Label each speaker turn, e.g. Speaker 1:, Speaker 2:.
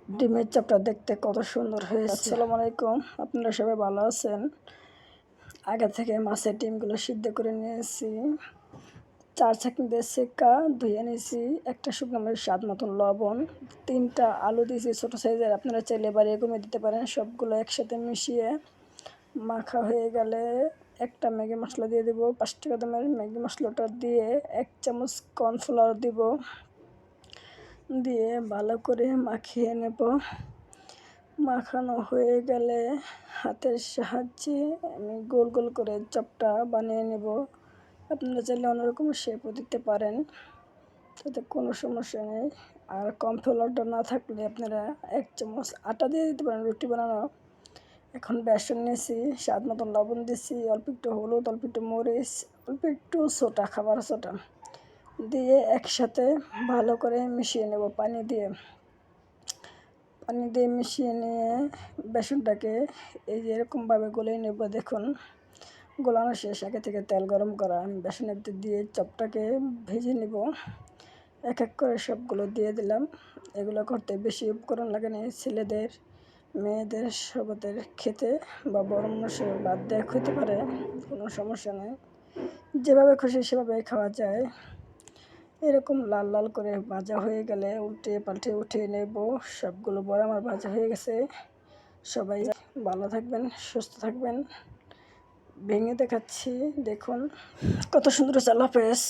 Speaker 1: ডিমের চপটা দেখতে কত সুন্দর হয়েছে। আসসালামু আলাইকুম, আপনারা সবাই ভালো আছেন? আগে থেকে মাছের ডিমগুলো সিদ্ধ করে নিয়েছি, 4 ছাঁকনি দিয়ে সেকা ধুয়ে নিয়েছি, একটা শুকনো মরিচ, স্বাদ মতন লবণ, 3টা আলু দিয়েছি ছোটো সাইজের, আপনারা চাইলে বাড়িয়ে কমিয়ে দিতে পারেন। সবগুলো একসাথে মিশিয়ে মাখা হয়ে গেলে একটা ম্যাগি মশলা দিয়ে দেবো, 5 টাকা দামের ম্যাগি মশলাটা দিয়ে 1 চামচ কর্নফ্লাওয়ার দিব, দিয়ে ভালো করে মাখিয়ে নেব। মাখানো হয়ে গেলে হাতের সাহায্যে আমি গোল গোল করে চপটা বানিয়ে নেব। আপনারা চাইলে অন্যরকম শেপও দিতে পারেন, তাতে কোনো সমস্যা নেই। আর কর্নফ্লাওয়ারটা না থাকলে আপনারা 1 চামচ আটা দিয়ে দিতে পারেন রুটি বানানো। এখন বেসন নিয়েছি, স্বাদ মতন লবণ দিয়েছি, অল্প একটু হলুদ, অল্প একটু মরিচ, অল্প একটু সোডা, খাবার সোডা দিয়ে একসাথে ভালো করে মিশিয়ে নেব। পানি দিয়ে মিশিয়ে নিয়ে বেসনটাকে এই যে এরকমভাবে গলিয়ে নেব। দেখুন গোলানো শেষ, আগে থেকে তেল গরম করা, আমি বেসনের ভিতর দিয়ে চপটাকে ভেজে নেব। এক এক করে সবগুলো দিয়ে দিলাম। এগুলো করতে বেশি উপকরণ লাগে না, ছেলেদের মেয়েদের সবাদের খেতে বা বড় মানুষের বাদ দেওয়া খেতে পারে, কোনো সমস্যা নেই। যেভাবে খুশি সেভাবে খাওয়া যায়। এরকম লাল লাল করে ভাজা হয়ে গেলে উল্টে পাল্টে উঠিয়ে নেব। সবগুলো বড় আমার ভাজা হয়ে গেছে। সবাই ভালো থাকবেন, সুস্থ থাকবেন। ভেঙে দেখাচ্ছি, দেখুন কত সুন্দর চালা পেস।